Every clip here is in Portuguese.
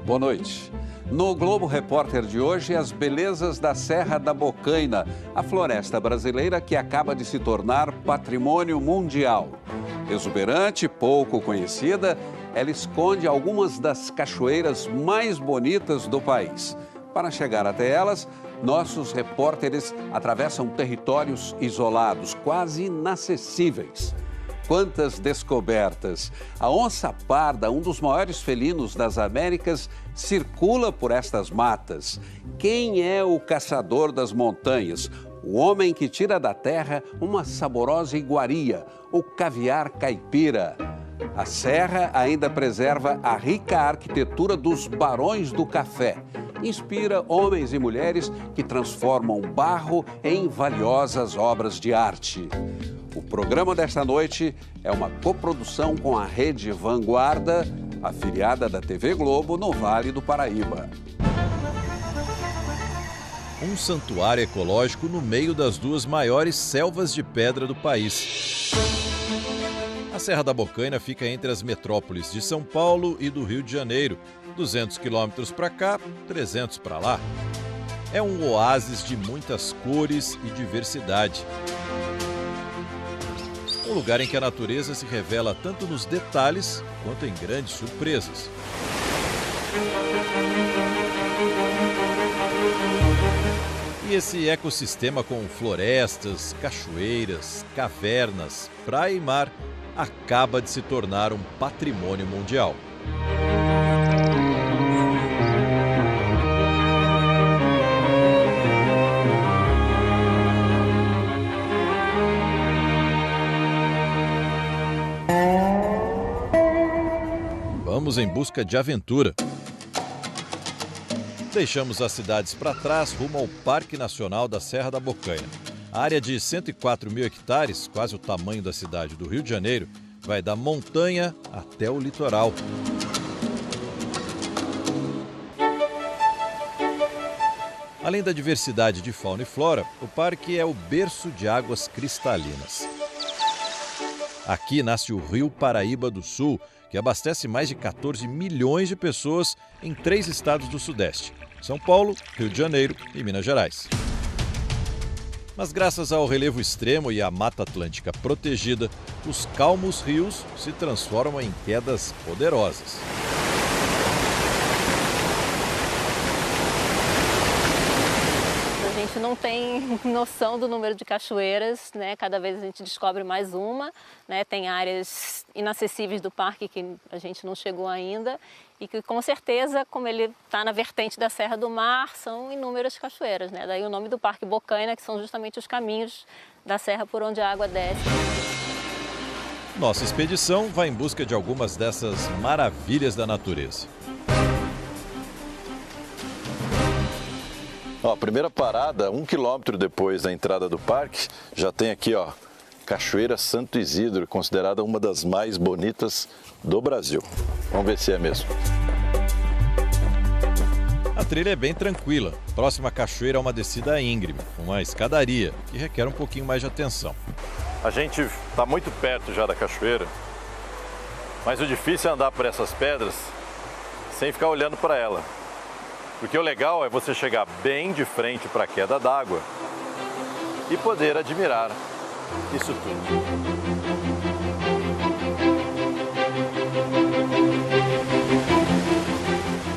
Boa noite. No Globo Repórter de hoje, as belezas da Serra da Bocaina, a floresta brasileira que acaba de se tornar patrimônio mundial. Exuberante, pouco conhecida, ela esconde algumas das cachoeiras mais bonitas do país. Para chegar até elas, nossos repórteres atravessam territórios isolados, quase inacessíveis. Quantas descobertas! A onça parda, um dos maiores felinos das Américas, circula por estas matas. Quem é o caçador das montanhas? O homem que tira da terra uma saborosa iguaria, o caviar caipira. A serra ainda preserva a rica arquitetura dos barões do café. Inspira homens e mulheres que transformam barro em valiosas obras de arte. O programa desta noite é uma coprodução com a Rede Vanguarda, afiliada da TV Globo no Vale do Paraíba. Um santuário ecológico no meio das duas maiores selvas de pedra do país. A Serra da Bocaina fica entre as metrópoles de São Paulo e do Rio de Janeiro, 200 quilômetros para cá, 300 para lá. É um oásis de muitas cores e diversidade. Um lugar em que a natureza se revela tanto nos detalhes quanto em grandes surpresas. E esse ecossistema com florestas, cachoeiras, cavernas, praia e mar acaba de se tornar um patrimônio mundial. Vamos em busca de aventura. Deixamos as cidades para trás rumo ao Parque Nacional da Serra da Bocaina. A área de 104 mil hectares, quase o tamanho da cidade do Rio de Janeiro, vai da montanha até o litoral. Além da diversidade de fauna e flora, o parque é o berço de águas cristalinas. Aqui nasce o Rio Paraíba do Sul, que abastece mais de 14 milhões de pessoas em 3 estados do Sudeste: São Paulo, Rio de Janeiro e Minas Gerais. Mas graças ao relevo extremo e à Mata Atlântica protegida, os calmos rios se transformam em quedas poderosas. A gente não tem noção do número de cachoeiras, né? Cada vez a gente descobre mais uma, né? Tem áreas inacessíveis do parque que a gente não chegou ainda e que com certeza, como ele está na vertente da Serra do Mar, são inúmeras cachoeiras, né? Daí o nome do Parque Bocaina, que são justamente os caminhos da serra por onde a água desce. Nossa expedição vai em busca de algumas dessas maravilhas da natureza. Ó, primeira parada, 1 quilômetro depois da entrada do parque, já tem aqui, ó, Cachoeira Santo Isidro, considerada uma das mais bonitas do Brasil. Vamos ver se é mesmo. A trilha é bem tranquila. Próxima cachoeira é uma descida íngreme, uma escadaria, que requer um pouquinho mais de atenção. A gente está muito perto já da cachoeira, mas o difícil é andar por essas pedras sem ficar olhando para ela. Porque o legal é você chegar bem de frente para a queda d'água e poder admirar isso tudo.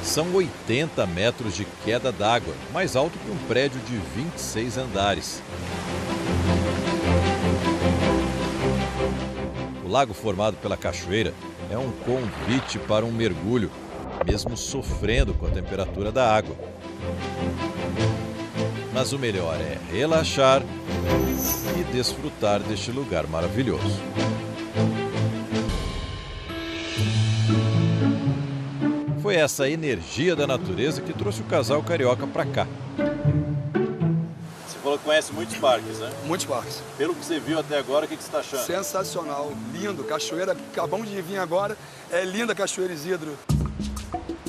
São 80 metros de queda d'água, mais alto que um prédio de 26 andares. O lago formado pela cachoeira é um convite para um mergulho, mesmo sofrendo com a temperatura da água. Mas o melhor é relaxar e desfrutar deste lugar maravilhoso. Foi essa energia da natureza que trouxe o casal carioca para cá. Você falou que conhece muitos parques, né? Muitos parques. Pelo que você viu até agora, o que você está achando? Sensacional, lindo. Cachoeira, acabamos de vir agora. É linda a Cachoeira Isidro.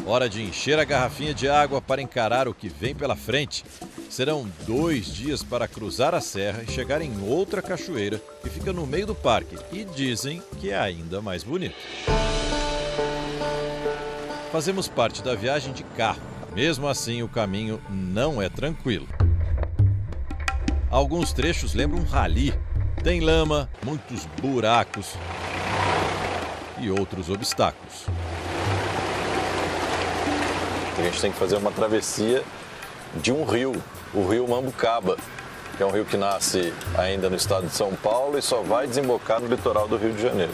Hora de encher a garrafinha de água para encarar o que vem pela frente. Serão 2 dias para cruzar a serra e chegar em outra cachoeira que fica no meio do parque e dizem que é ainda mais bonito. Fazemos parte da viagem de carro. Mesmo assim, o caminho não é tranquilo. Alguns trechos lembram um rally. Tem lama, muitos buracos e outros obstáculos. A gente tem que fazer uma travessia de um rio, o rio Mambucaba, que é um rio que nasce ainda no estado de São Paulo e só vai desembocar no litoral do Rio de Janeiro.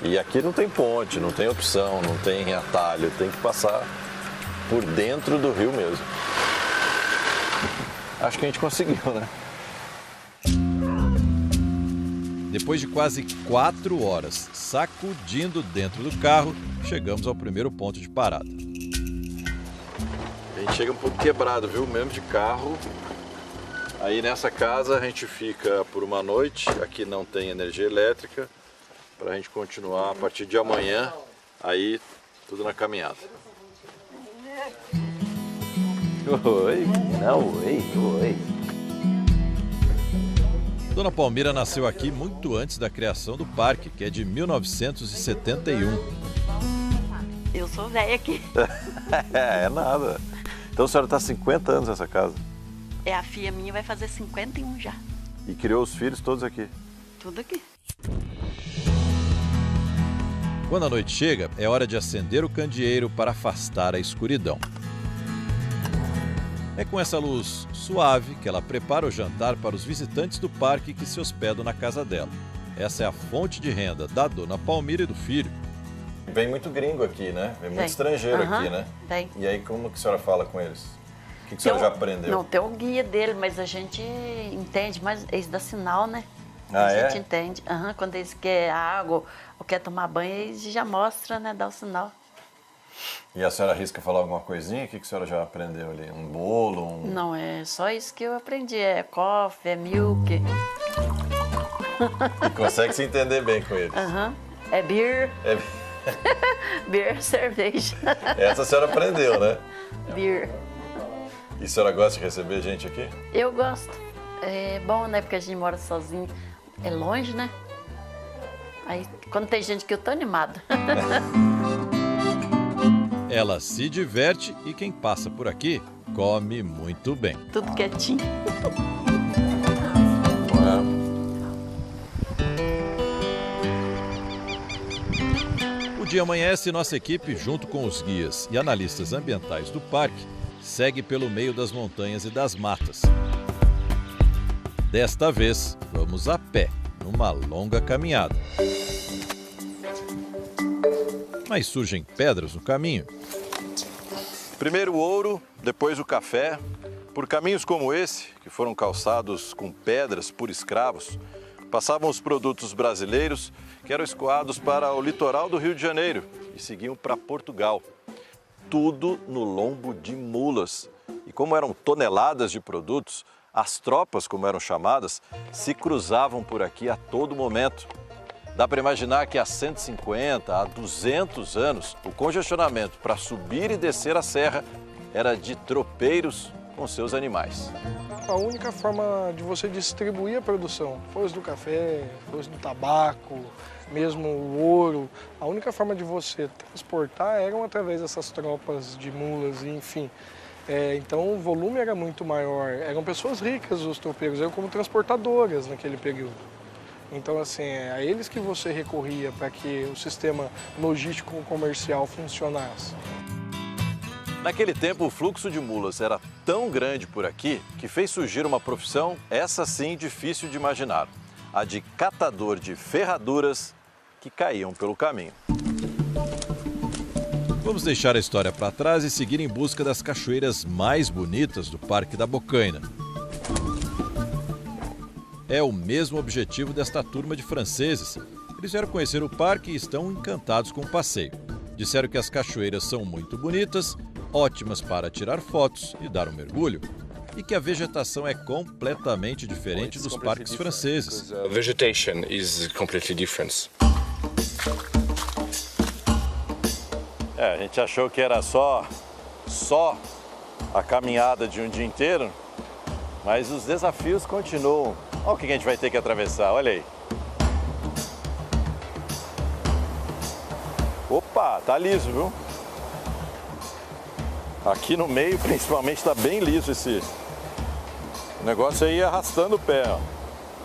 E aqui não tem ponte, não tem opção, não tem atalho, tem que passar por dentro do rio mesmo. Acho que a gente conseguiu, né? Depois de quase 4 horas sacudindo dentro do carro, chegamos ao primeiro ponto de parada. A gente chega um pouco quebrado, viu? Mesmo de carro. Aí nessa casa a gente fica por uma noite, aqui não tem energia elétrica, para a gente continuar a partir de amanhã, aí tudo na caminhada. Oi, não, oi. Dona Palmira nasceu aqui muito antes da criação do parque, que é de 1971. Eu sou velha aqui. É nada. Então a senhora está há 50 anos nessa casa? É, a filha minha vai fazer 51 já. E criou os filhos todos aqui? Tudo aqui. Quando a noite chega, é hora de acender o candeeiro para afastar a escuridão. É com essa luz suave que ela prepara o jantar para os visitantes do parque que se hospedam na casa dela. Essa é a fonte de renda da Dona Palmira e do filho. Vem muito gringo aqui, né? Vem muito estrangeiro aqui, né? Vem. E aí como que a senhora fala com eles? O que a senhora já aprendeu? Não, tem o guia dele, mas a gente entende, mas eles dão sinal, né? Ah, a é? gente entende. Quando eles querem água ou quer tomar banho, eles já mostram, né? Dá o sinal. E a senhora arrisca falar alguma coisinha? O que a senhora já aprendeu ali? Um bolo? Não, é só isso que eu aprendi. É coffee, é milk. E consegue se entender bem com eles? É beer. É... Beer, cerveja. Essa a senhora aprendeu, né? Beer. E a senhora gosta de receber gente aqui? Eu gosto. É bom, né? Porque a gente mora sozinho. É longe, né? Aí, quando tem gente que eu tô animada. Ela se diverte e quem passa por aqui come muito bem. Tudo quietinho. O dia amanhece e nossa equipe, junto com os guias e analistas ambientais do parque, segue pelo meio das montanhas e das matas. Desta vez, vamos a pé, numa longa caminhada. Mas surgem pedras no caminho. Primeiro o ouro, depois o café. Por caminhos como esse, que foram calçados com pedras por escravos, passavam os produtos brasileiros que eram escoados para o litoral do Rio de Janeiro e seguiam para Portugal. Tudo no lombo de mulas. E como eram toneladas de produtos, as tropas, como eram chamadas, se cruzavam por aqui a todo momento. Dá para imaginar que há 150, há 200 anos, o congestionamento para subir e descer a serra era de tropeiros com seus animais. A única forma de você distribuir a produção, fosse do café, fosse do tabaco, mesmo o ouro, a única forma de você transportar eram através dessas tropas de mulas, enfim. Então o volume era muito maior, eram pessoas ricas os tropeiros, eram como transportadoras naquele período. Então, assim, é a eles que você recorria para que o sistema logístico comercial funcionasse. Naquele tempo, o fluxo de mulas era tão grande por aqui que fez surgir uma profissão, essa sim, difícil de imaginar. A de catador de ferraduras que caíam pelo caminho. Vamos deixar a história para trás e seguir em busca das cachoeiras mais bonitas do Parque da Bocaina. É o mesmo objetivo desta turma de franceses. Eles vieram conhecer o parque e estão encantados com o passeio. Disseram que as cachoeiras são muito bonitas, ótimas para tirar fotos e dar um mergulho, e que a vegetação é completamente diferente dos parques franceses. Vegetation is completely different. A gente achou que era só a caminhada de um dia inteiro, mas os desafios continuam. Olha o que a gente vai ter que atravessar, olha aí. Opa, tá liso, viu? Aqui no meio, principalmente, está bem liso esse negócio aí, arrastando o pé, ó.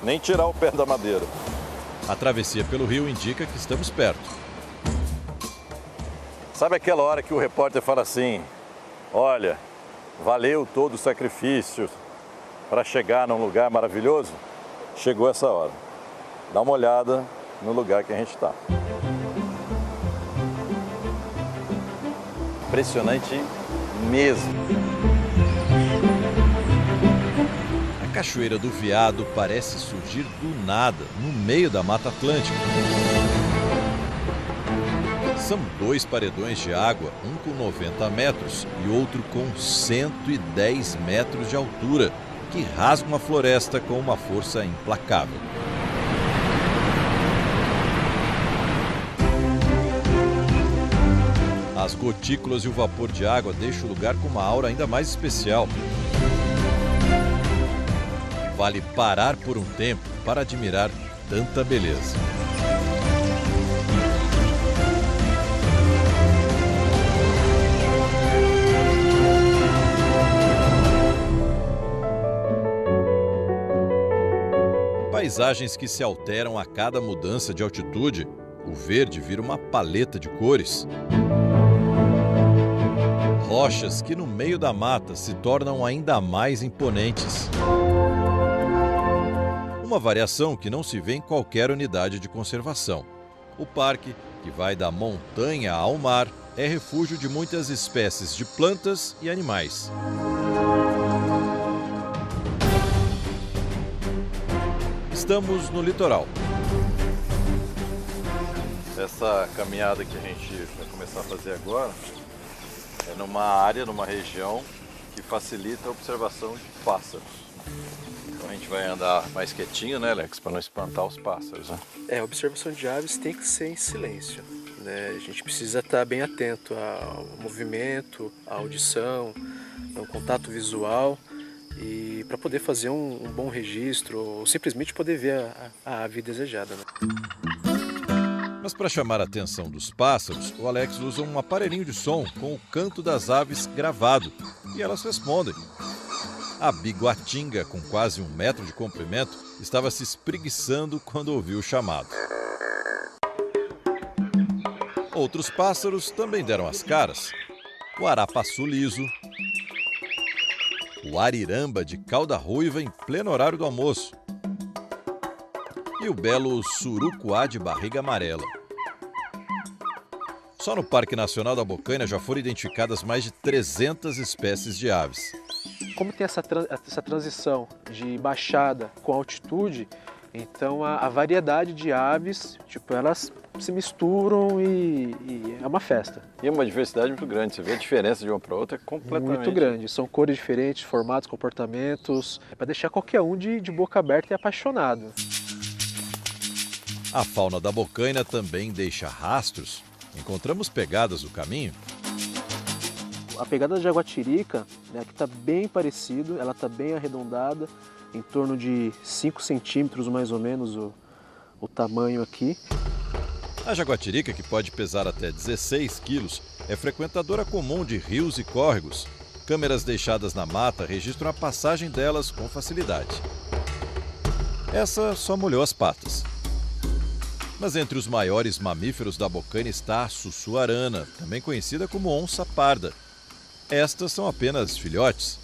Nem tirar o pé da madeira. A travessia pelo rio indica que estamos perto. Sabe aquela hora que o repórter fala assim, olha, valeu todo o sacrifício para chegar num lugar maravilhoso? Chegou essa hora. Dá uma olhada no lugar que a gente está. Impressionante mesmo. A Cachoeira do Veado parece surgir do nada, no meio da Mata Atlântica. São 2 paredões de água, um com 90 metros e outro com 110 metros de altura, que rasgam a floresta com uma força implacável. As gotículas e o vapor de água deixam o lugar com uma aura ainda mais especial. Vale parar por um tempo para admirar tanta beleza. Paisagens que se alteram a cada mudança de altitude. O verde vira uma paleta de cores. Rochas que no meio da mata se tornam ainda mais imponentes. Uma variação que não se vê em qualquer unidade de conservação. O parque, que vai da montanha ao mar, é refúgio de muitas espécies de plantas e animais. Estamos no litoral. Essa caminhada que a gente vai começar a fazer agora é numa área, numa região que facilita a observação de pássaros. Então a gente vai andar mais quietinho, né, Alex, para não espantar os pássaros, né? A observação de aves tem que ser em silêncio, né? A gente precisa estar bem atento ao movimento, à audição, ao contato visual e para poder fazer um bom registro ou simplesmente poder ver a ave desejada, né? Mas para chamar a atenção dos pássaros, o Alex usa um aparelhinho de som com o canto das aves gravado e elas respondem. A biguatinga, com quase 1 metro de comprimento, estava se espreguiçando quando ouviu o chamado. Outros pássaros também deram as caras. O arapaçu liso, o ariramba de cauda ruiva em pleno horário do almoço e o belo surucuá de barriga amarela. Só no Parque Nacional da Bocaina já foram identificadas mais de 300 espécies de aves. Como tem essa transição de baixada com altitude, então a variedade de aves, elas se misturam e é uma festa. E é uma diversidade muito grande, você vê a diferença de uma para outra é completamente... Muito grande, são cores diferentes, formatos, comportamentos, é para deixar qualquer um de boca aberta e apaixonado. A fauna da Bocaina também deixa rastros. Encontramos pegadas no caminho. A pegada da jaguatirica, né, que está bem parecido, ela está bem arredondada, em torno de 5 centímetros mais ou menos o tamanho aqui. A jaguatirica, que pode pesar até 16 quilos, é frequentadora comum de rios e córregos. Câmeras deixadas na mata registram a passagem delas com facilidade. Essa só molhou as patas. Mas entre os maiores mamíferos da Bocaina está a sussuarana, também conhecida como onça parda. Estas são apenas filhotes.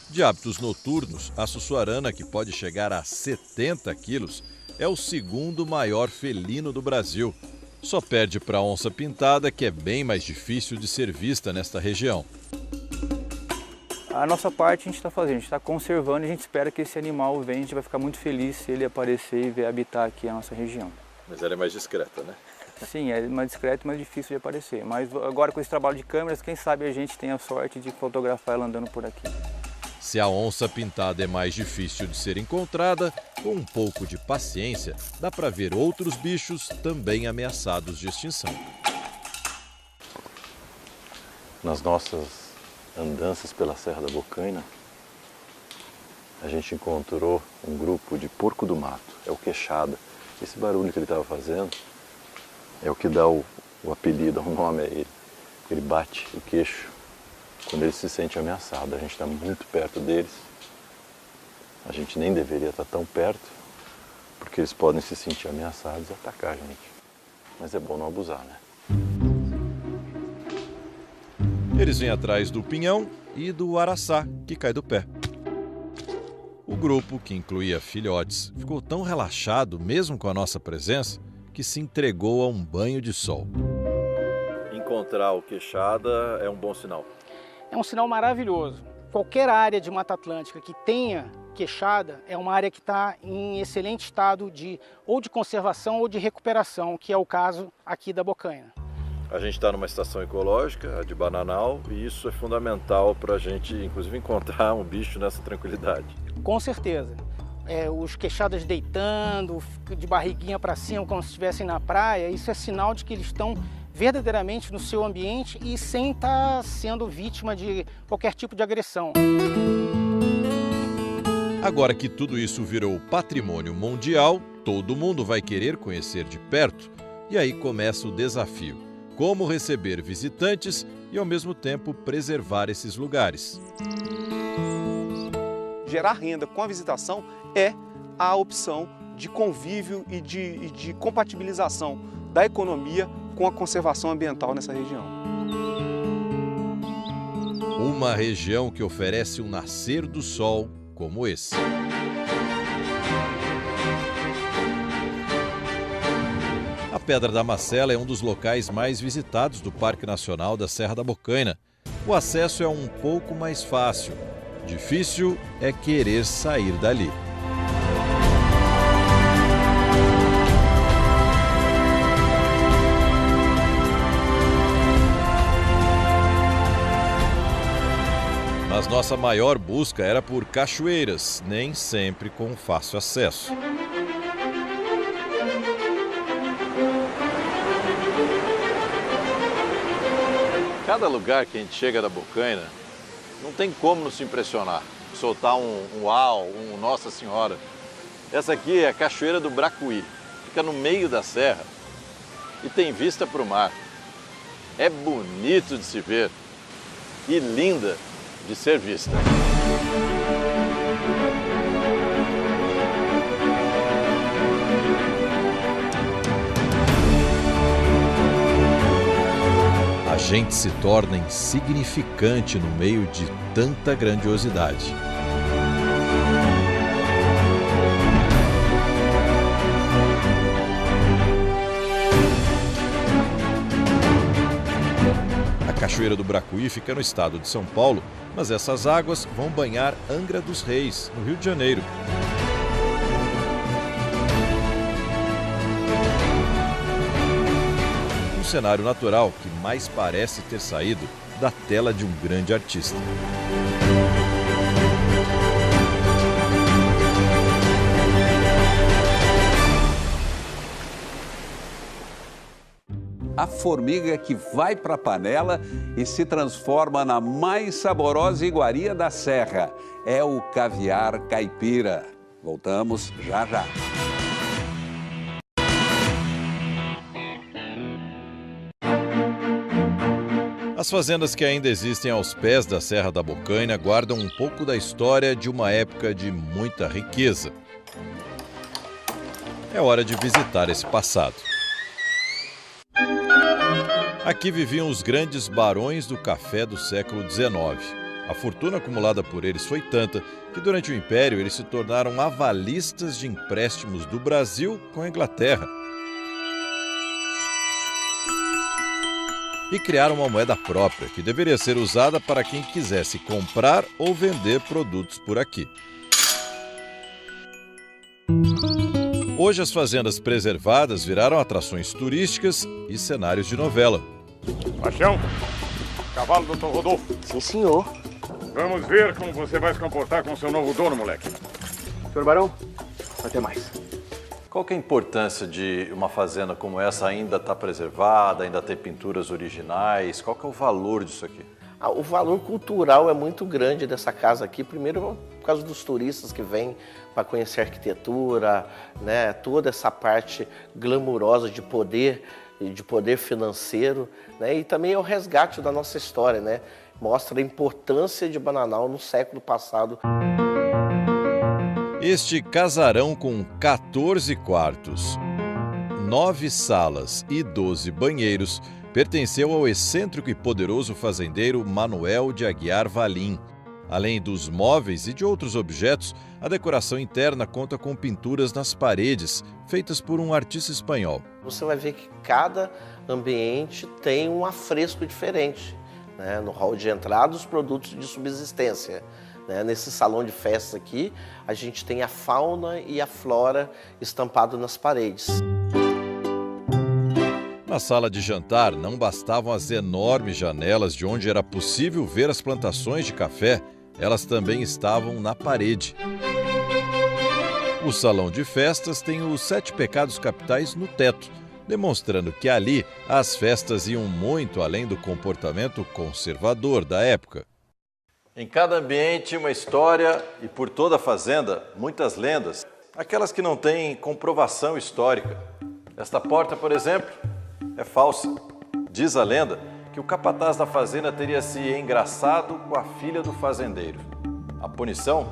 De hábitos noturnos, a sussuarana, que pode chegar a 70 quilos, é o 2º maior felino do Brasil. Só perde para a onça pintada, que é bem mais difícil de ser vista nesta região. A nossa parte a gente está fazendo, a gente está conservando e a gente espera que esse animal venha. A gente vai ficar muito feliz se ele aparecer e vier habitar aqui a nossa região. Mas ela é mais discreta, né? Sim, é mais discreto e mais difícil de aparecer. Mas agora com esse trabalho de câmeras, quem sabe a gente tem a sorte de fotografar ela andando por aqui. Se a onça pintada é mais difícil de ser encontrada, com um pouco de paciência, dá para ver outros bichos também ameaçados de extinção. Nas nossas andanças pela Serra da Bocaina, a gente encontrou um grupo de porco do mato, é o queixada. Esse barulho que ele estava fazendo é o que dá o apelido, o nome a ele. Ele bate o queixo quando eles se sentem ameaçados. A gente está muito perto deles. A gente nem deveria estar tão perto, porque eles podem se sentir ameaçados e atacar a gente. Mas é bom não abusar, né? Eles vêm atrás do pinhão e do araçá, que cai do pé. O grupo, que incluía filhotes, ficou tão relaxado, mesmo com a nossa presença, que se entregou a um banho de sol. Encontrar o queixada é um bom sinal. É um sinal maravilhoso. Qualquer área de Mata Atlântica que tenha queixada é uma área que está em excelente estado ou de conservação ou de recuperação, que é o caso aqui da bocaina. A gente está numa estação ecológica, a de Bananal, e isso é fundamental para a gente, inclusive, encontrar um bicho nessa tranquilidade. Com certeza. Os queixadas deitando, de barriguinha para cima, como se estivessem na praia, isso é sinal de que eles estão verdadeiramente no seu ambiente e sem estar sendo vítima de qualquer tipo de agressão. Agora que tudo isso virou patrimônio mundial, todo mundo vai querer conhecer de perto. E aí começa o desafio: como receber visitantes e, ao mesmo tempo, preservar esses lugares. Gerar renda com a visitação é a opção de convívio e de compatibilização da economia com a conservação ambiental nessa região. Uma região que oferece um nascer do sol como esse. A Pedra da Macela é um dos locais mais visitados do Parque Nacional da Serra da Bocaina. O acesso é um pouco mais fácil. Difícil é querer sair dali. Mas nossa maior busca era por cachoeiras, nem sempre com fácil acesso. Cada lugar que a gente chega da Bocaina, não tem como não se impressionar, soltar um uau, um Nossa Senhora. Essa aqui é a Cachoeira do Bracuí, fica no meio da serra e tem vista para o mar. É bonito de se ver e linda de ser vista. A gente se torna insignificante no meio de tanta grandiosidade. A Cachoeira do Bracuí fica no estado de São Paulo, mas essas águas vão banhar Angra dos Reis, no Rio de Janeiro. Um cenário natural que mais parece ter saído da tela de um grande artista. A formiga que vai para a panela e se transforma na mais saborosa iguaria da serra. É o caviar caipira. Voltamos já já. As fazendas que ainda existem aos pés da Serra da Bocaina guardam um pouco da história de uma época de muita riqueza. É hora de visitar esse passado. Aqui viviam os grandes barões do café do século XIX. A fortuna acumulada por eles foi tanta que durante o Império eles se tornaram avalistas de empréstimos do Brasil com a Inglaterra. E criaram uma moeda própria, que deveria ser usada para quem quisesse comprar ou vender produtos por aqui. Hoje as fazendas preservadas viraram atrações turísticas e cenários de novela. Paixão, cavalo do Dr. Rodolfo. Sim, senhor. Vamos ver como você vai se comportar com seu novo dono, moleque. Senhor Barão, até mais. Qual que é a importância de uma fazenda como essa ainda estar preservada, ainda ter pinturas originais? Qual que é o valor disso aqui? O valor cultural é muito grande dessa casa aqui. Primeiro, por causa dos turistas que vêm para conhecer a arquitetura, né? Toda essa parte glamurosa de poder financeiro, né? E também é o resgate da nossa história, né? mostra a importância de Bananal no século passado. Este casarão com 14 quartos, 9 salas e 12 banheiros pertenceu ao excêntrico e poderoso fazendeiro Manuel de Aguiar Valim. Além dos móveis e de outros objetos, a decoração interna conta com pinturas nas paredes, feitas por um artista espanhol. Você vai ver que cada ambiente tem um afresco diferente, né? No hall de entrada, os produtos de subsistência. Nesse salão de festas aqui, a gente tem a fauna e a flora estampado nas paredes. Na sala de jantar, não bastavam as enormes janelas de onde era possível ver as plantações de café, elas também estavam na parede. O salão de festas tem os 7 pecados capitais no teto, demonstrando que ali as festas iam muito além do comportamento conservador da época. Em cada ambiente, uma história e por toda a fazenda, muitas lendas, aquelas que não têm comprovação histórica. Esta porta, por exemplo, é falsa. Diz a lenda que o capataz da fazenda teria se engraçado com a filha do fazendeiro. A punição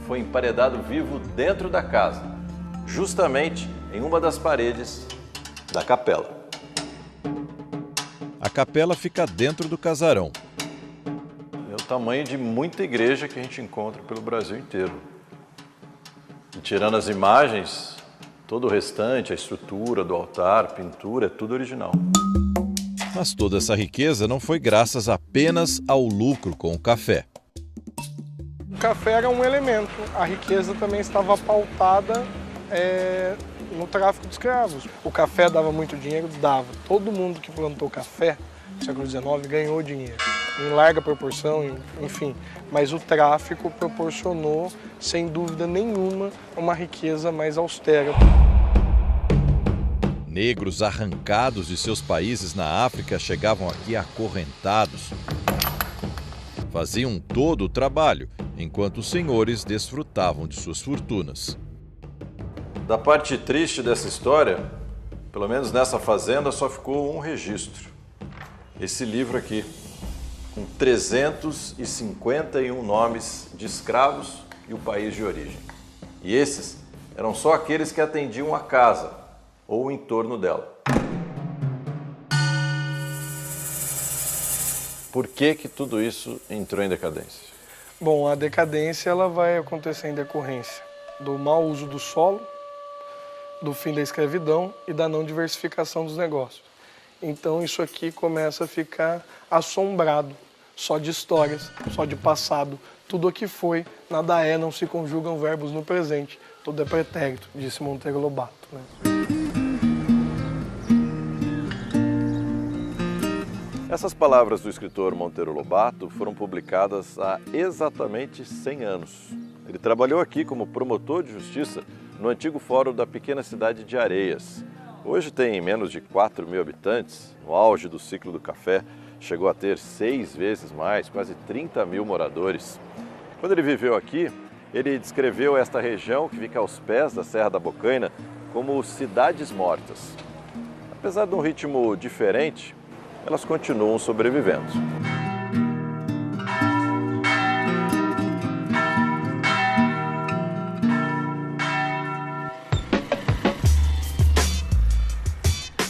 foi emparedado vivo dentro da casa, justamente em uma das paredes da capela. A capela fica dentro do casarão. É o tamanho de muita igreja que a gente encontra pelo Brasil inteiro. E tirando as imagens, todo o restante, a estrutura do altar, pintura, é tudo original. Mas toda essa riqueza não foi graças apenas ao lucro com o café. O café era um elemento, a riqueza também estava pautada no tráfico de escravos. O café dava muito dinheiro? Dava. Todo mundo que plantou café no século XIX ganhou dinheiro, em larga proporção, enfim. Mas o tráfico proporcionou, sem dúvida nenhuma, uma riqueza mais austera. Negros arrancados de seus países na África chegavam aqui acorrentados. Faziam todo o trabalho, enquanto os senhores desfrutavam de suas fortunas. Da parte triste dessa história, pelo menos nessa fazenda, só ficou um registro. Esse livro aqui, com 351 nomes de escravos e o país de origem. E esses eram só aqueles que atendiam a casa ou o entorno dela. Por que tudo isso entrou em decadência? Bom, a decadência ela vai acontecer em decorrência do mau uso do solo, do fim da escravidão e da não diversificação dos negócios. Então isso aqui começa a ficar assombrado, só de histórias, só de passado. Tudo o que foi, nada é, não se conjugam verbos no presente. Tudo é pretérito, disse Monteiro Lobato, né? Essas palavras do escritor Monteiro Lobato foram publicadas há exatamente 100 anos. Ele trabalhou aqui como promotor de justiça no antigo fórum da pequena cidade de Areias. Hoje tem menos de 4.000 habitantes. No auge do ciclo do café, chegou a ter 6 vezes mais, quase 30.000 moradores. Quando ele viveu aqui, ele descreveu esta região, que fica aos pés da Serra da Bocaina, como cidades mortas. Apesar de um ritmo diferente, elas continuam sobrevivendo.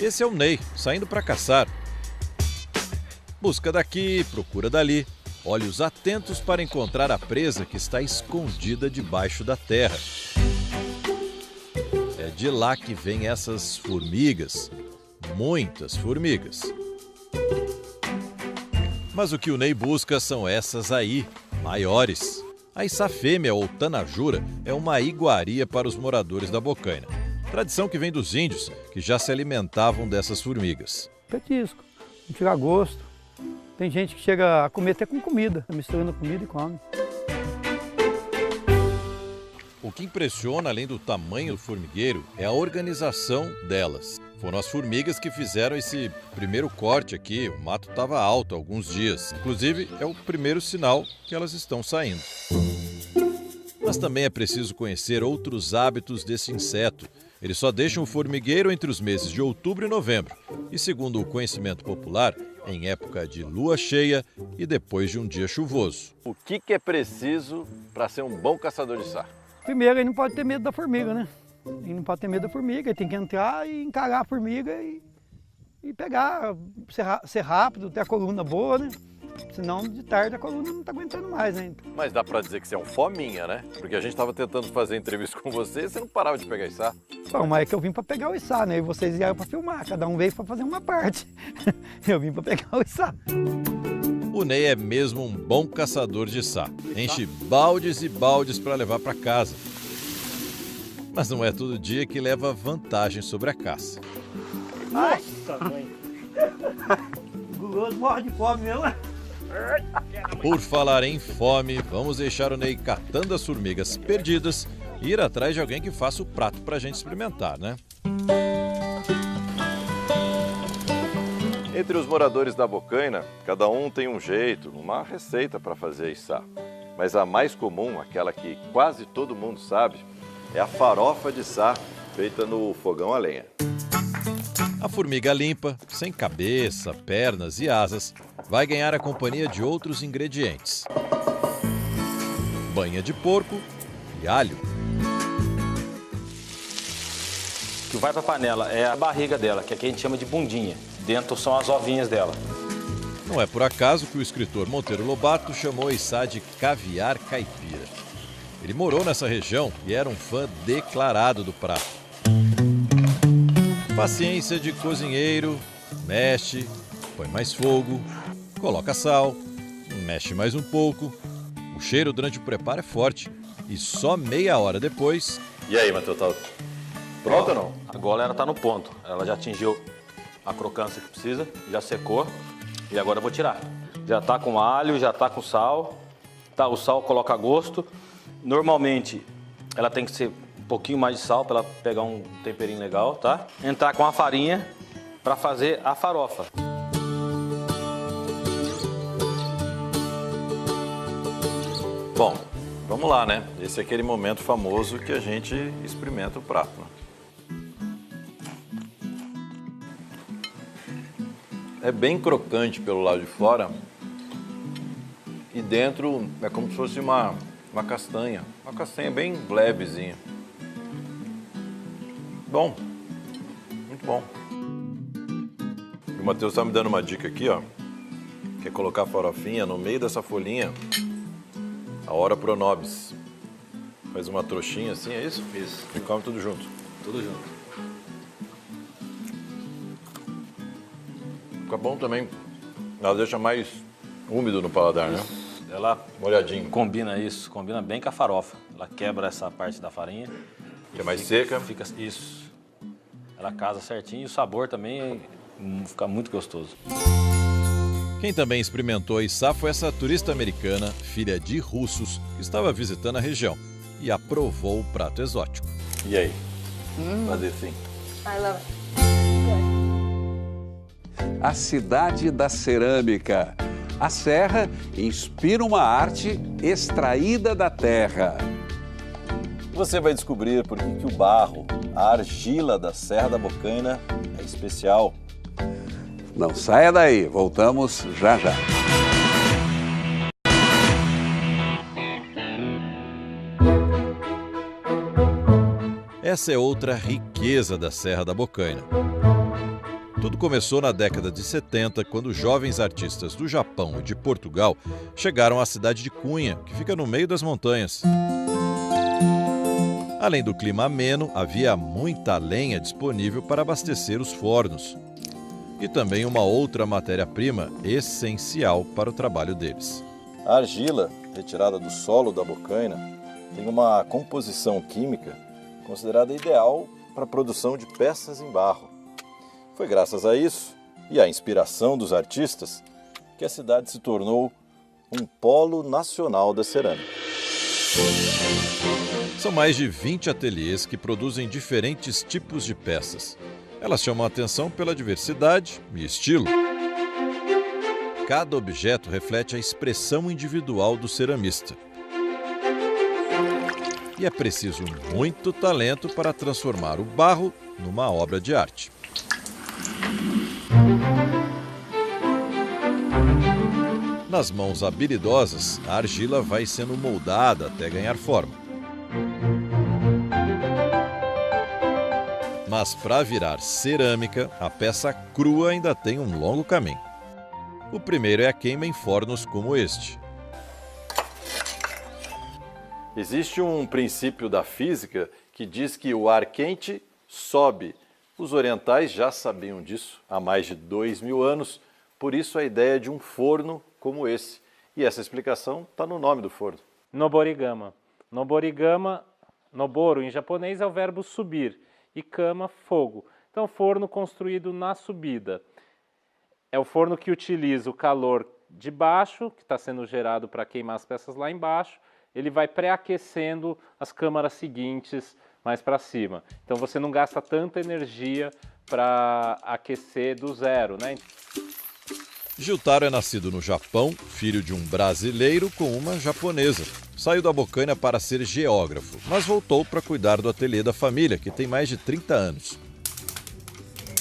Esse é o Ney, saindo para caçar. Busca daqui, procura dali, olhos atentos para encontrar a presa que está escondida debaixo da terra. É de lá que vêm essas formigas, muitas formigas. Mas o que o Ney busca são essas aí, maiores. A içá fêmea ou tanajura é uma iguaria para os moradores da Bocaina. Tradição que vem dos índios, que já se alimentavam dessas formigas. Petisco, não tira gosto. Tem gente que chega a comer até com comida, misturando comida e come. O que impressiona, além do tamanho do formigueiro, é a organização delas. Foram as formigas que fizeram esse primeiro corte aqui. O mato estava alto há alguns dias. Inclusive, é o primeiro sinal que elas estão saindo. Mas também é preciso conhecer outros hábitos desse inseto. Eles só deixam o formigueiro entre os meses de outubro e novembro. E segundo o conhecimento popular, em época de lua cheia e depois de um dia chuvoso. O que é preciso para ser um bom caçador de içá? Primeiro, ele não pode ter medo da formiga, né? Ele não pode ter medo da formiga, ele tem que entrar e encarar a formiga e pegar, ser rápido, ter a coluna boa, né? Senão, de tarde, a coluna não está aguentando mais ainda. Mas dá para dizer que você é um fominha, né? Porque a gente estava tentando fazer entrevista com você e você não parava de pegar içá. Bom, mas é que eu vim para pegar o içá, né? E vocês vieram para filmar, cada um veio para fazer uma parte. Eu vim para pegar o içá. O Ney é mesmo um bom caçador de içá. Enche baldes e baldes para levar para casa. Mas não é todo dia que leva vantagem sobre a caça. Nossa, mãe! Guloso morre de fome mesmo. Por falar em fome, vamos deixar o Ney catando as formigas perdidas e ir atrás de alguém que faça o prato pra gente experimentar, né? Entre os moradores da Bocaina, cada um tem um jeito, uma receita para fazer içá. Mas a mais comum, aquela que quase todo mundo sabe, é a farofa de içá, feita no fogão a lenha. A formiga limpa, sem cabeça, pernas e asas, vai ganhar a companhia de outros ingredientes: banha de porco e alho. O que vai para a panela é a barriga dela, que aqui a gente chama de bundinha. Dentro são as ovinhas dela. Não é por acaso que o escritor Monteiro Lobato chamou o içá de caviar caipira. Ele morou nessa região e era um fã declarado do prato. Paciência de cozinheiro, mexe, põe mais fogo, coloca sal, mexe mais um pouco. O cheiro durante o preparo é forte e só meia hora depois... E aí, Matheus, tá pronto ou não? Agora ela está no ponto. Ela já atingiu a crocância que precisa, já secou e agora eu vou tirar. Já está com alho, já está com sal. Tá, o sal coloca a gosto. Normalmente ela tem que ser um pouquinho mais de sal para ela pegar um temperinho legal, tá? Entrar com a farinha para fazer a farofa. Bom, vamos lá, né? Esse é aquele momento famoso que a gente experimenta o prato. É bem crocante pelo lado de fora e dentro é como se fosse uma castanha. Uma castanha bem levezinha. Bom, muito bom. O Matheus está me dando uma dica aqui, ó. Que é colocar a farofinha no meio dessa folhinha a hora pro nobis. Faz uma trouxinha assim, é isso? Isso. E come tudo junto. Tudo junto. Fica bom também. Ela deixa mais úmido no paladar, isso, né? Ela molhadinho. Combina isso, combina bem com a farofa. Ela quebra essa parte da farinha. Que é mais seca. Fica isso. Ela casa certinho e o sabor também fica muito gostoso. Quem também experimentou a içá foi essa turista americana, filha de russos, que estava visitando a região e aprovou o prato exótico. E aí? Fazer assim. I love it. A cidade da cerâmica. A serra inspira uma arte extraída da terra. Você vai descobrir por que o barro, a argila da Serra da Bocaina é especial. Não saia daí, voltamos já já. Essa é outra riqueza da Serra da Bocaina. Tudo começou na década de 70, quando jovens artistas do Japão e de Portugal chegaram à cidade de Cunha, que fica no meio das montanhas. Além do clima ameno, havia muita lenha disponível para abastecer os fornos. E também uma outra matéria-prima essencial para o trabalho deles. A argila, retirada do solo da Bocaina, tem uma composição química considerada ideal para a produção de peças em barro. Foi graças a isso e à inspiração dos artistas que a cidade se tornou um polo nacional da cerâmica. São mais de 20 ateliês que produzem diferentes tipos de peças. Elas chamam a atenção pela diversidade e estilo. Cada objeto reflete a expressão individual do ceramista. E é preciso muito talento para transformar o barro numa obra de arte. Nas mãos habilidosas, a argila vai sendo moldada até ganhar forma. Mas para virar cerâmica, a peça crua ainda tem um longo caminho. O primeiro é a queima em fornos como este. Existe um princípio da física que diz que o ar quente sobe. Os orientais já sabiam disso há mais de 2000 anos, por isso a ideia de um forno como esse. E essa explicação está no nome do forno. Noborigama. Noborigama, noboro em japonês é o verbo subir e kama, fogo. Então, forno construído na subida. É o forno que utiliza o calor de baixo, que está sendo gerado para queimar as peças lá embaixo. Ele vai pré-aquecendo as câmaras seguintes mais para cima. Então você não gasta tanta energia para aquecer do zero, né? Gyutaro é nascido no Japão, filho de um brasileiro com uma japonesa. Saiu da Bocaina para ser geógrafo, mas voltou para cuidar do ateliê da família, que tem mais de 30 anos.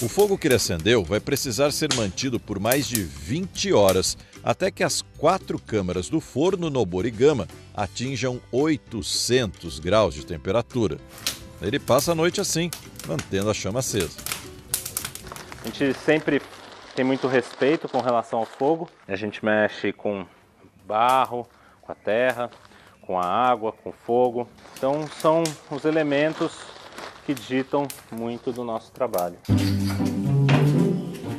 O fogo que ele acendeu vai precisar ser mantido por mais de 20 horas, até que as 4 câmaras do forno Noborigama atinjam 800 graus de temperatura. Ele passa a noite assim, mantendo a chama acesa. A gente sempre tem muito respeito com relação ao fogo. A gente mexe com barro, com a terra, com a água, com o fogo. Então são os elementos que ditam muito do nosso trabalho.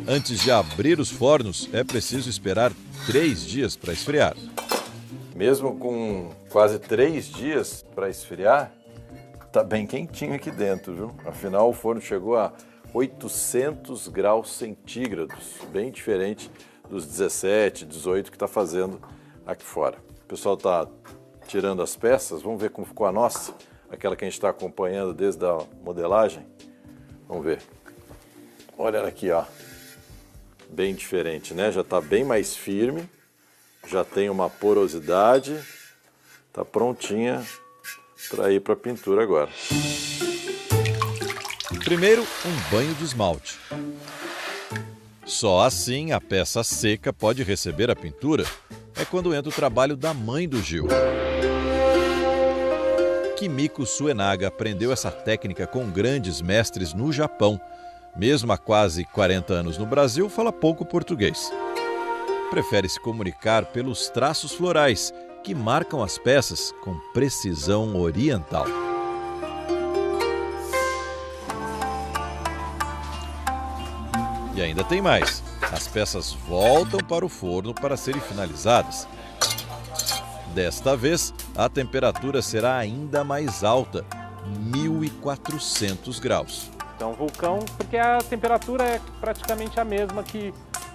Antes de abrir os fornos, é preciso esperar 3 dias para esfriar. Mesmo com quase 3 dias para esfriar, tá bem quentinho aqui dentro, viu? Afinal, o forno chegou a 800 graus centígrados, bem diferente dos 17, 18 que está fazendo aqui fora. O pessoal está tirando as peças, vamos ver como ficou a nossa, aquela que a gente está acompanhando desde a modelagem. Vamos ver. Olha ela aqui, ó. Bem diferente, né? Já está bem mais firme, já tem uma porosidade, está prontinha para ir para a pintura agora. Primeiro, um banho de esmalte. Só assim a peça seca pode receber a pintura. É quando entra o trabalho da mãe do Gil. Kimiko Suenaga aprendeu essa técnica com grandes mestres no Japão. Mesmo há quase 40 anos no Brasil, fala pouco português. Prefere se comunicar pelos traços florais, que marcam as peças com precisão oriental. E ainda tem mais. As peças voltam para o forno para serem finalizadas. Desta vez, a temperatura será ainda mais alta, 1.400 graus. Então, vulcão, porque a temperatura é praticamente a mesma que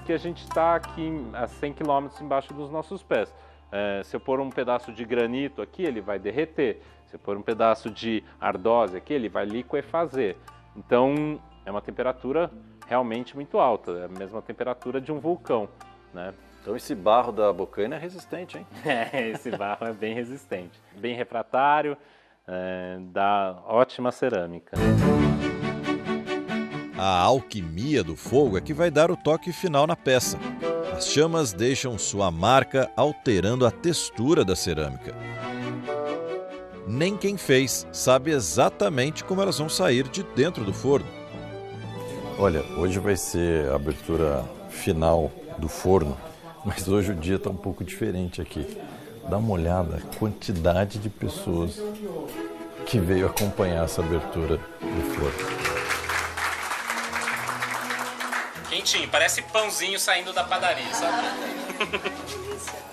a gente está aqui a 100 km embaixo dos nossos pés. Se eu pôr um pedaço de granito aqui, ele vai derreter. Se eu pôr um pedaço de ardósia aqui, ele vai liquefazer. Então, é uma temperatura realmente muito alta, é a mesma temperatura de um vulcão, né? Então esse barro da Bocaina é resistente, hein? Esse barro é bem resistente, bem refratário, dá ótima cerâmica. A alquimia do fogo é que vai dar o toque final na peça. As chamas deixam sua marca, alterando a textura da cerâmica. Nem quem fez sabe exatamente como elas vão sair de dentro do forno. Olha, hoje vai ser a abertura final do forno, mas hoje o dia está um pouco diferente aqui. Dá uma olhada a quantidade de pessoas que veio acompanhar essa abertura do forno. Quentinho, parece pãozinho saindo da padaria, sabe?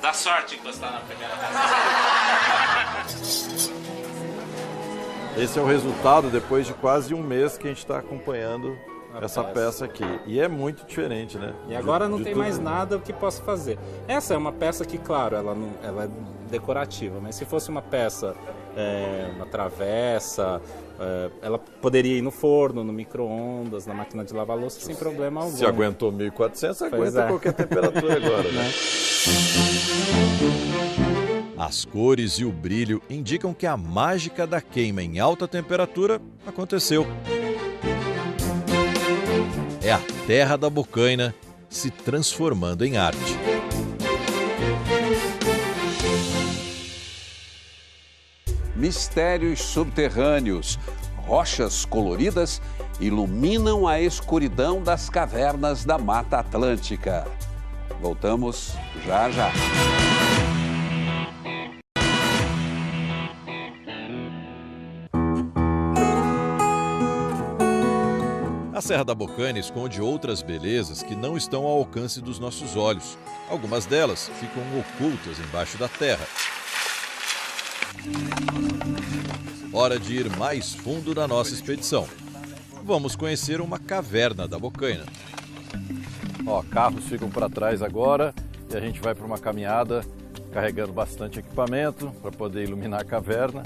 Dá sorte encostar na primeira vez. Esse é o resultado depois de quase um mês que a gente está acompanhando essa peça aqui. E é muito diferente, né? E agora não tem mais nada que possa fazer. Essa é uma peça que, claro, ela é decorativa, mas se fosse uma peça, uma travessa, ela poderia ir no forno, no micro-ondas, na máquina de lavar louça sem problema algum. Se aguentou 1.400, aguenta qualquer temperatura agora, né? As cores e o brilho indicam que a mágica da queima em alta temperatura aconteceu. É a terra da Bocaina se transformando em arte. mistérios subterrâneos. Rochas coloridas iluminam a escuridão das cavernas da Mata Atlântica. Voltamos já já. A Serra da Bocaina esconde outras belezas que não estão ao alcance dos nossos olhos. Algumas delas ficam ocultas embaixo da terra. Hora de ir mais fundo na nossa expedição. Vamos conhecer uma caverna da Bocaina. Ó, carros ficam para trás agora e a gente vai para uma caminhada carregando bastante equipamento para poder iluminar a caverna.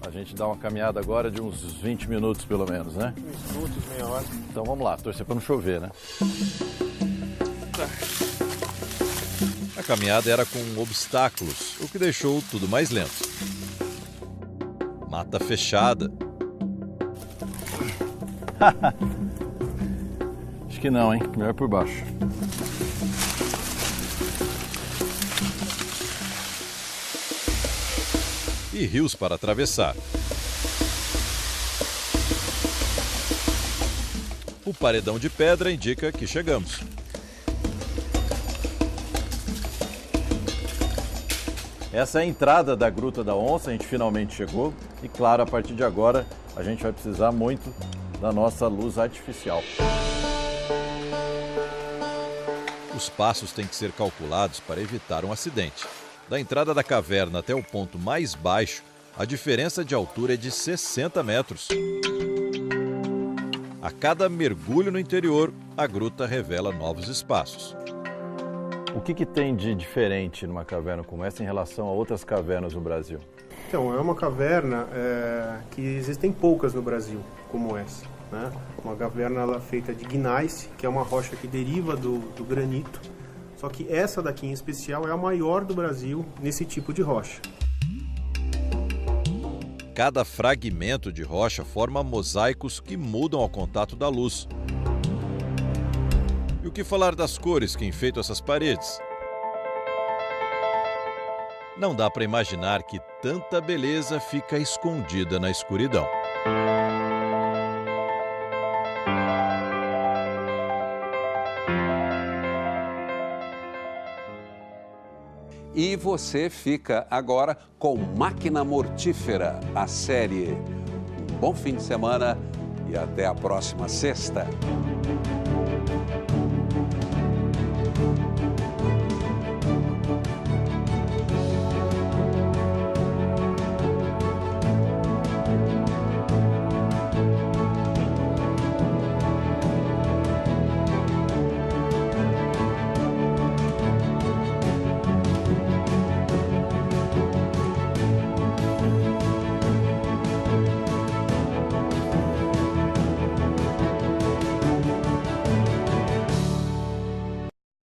A gente dá uma caminhada agora de uns 20 minutos pelo menos, né? 20 minutos, meia hora. Então vamos lá, torcer para não chover, né? A caminhada era com obstáculos, o que deixou tudo mais lento. Mata fechada. Acho que não, hein? Melhor por baixo. E rios para atravessar. O paredão de pedra indica que chegamos. Essa é a entrada da Gruta da Onça, a gente finalmente chegou. E claro, a partir de agora, a gente vai precisar muito da nossa luz artificial. Os passos têm que ser calculados para evitar um acidente. Da entrada da caverna até o ponto mais baixo, a diferença de altura é de 60 metros. A cada mergulho no interior, a gruta revela novos espaços. O que tem de diferente numa caverna como essa em relação a outras cavernas no Brasil? Então, é uma caverna que existem poucas no Brasil, como essa, né? Uma caverna ela é feita de gneiss, que é uma rocha que deriva do granito. Só que essa daqui em especial é a maior do Brasil nesse tipo de rocha. Cada fragmento de rocha forma mosaicos que mudam ao contato da luz. E o que falar das cores que enfeitam essas paredes? Não dá para imaginar que tanta beleza fica escondida na escuridão. E você fica agora com Máquina Mortífera, a série. Um bom fim de semana e até a próxima sexta.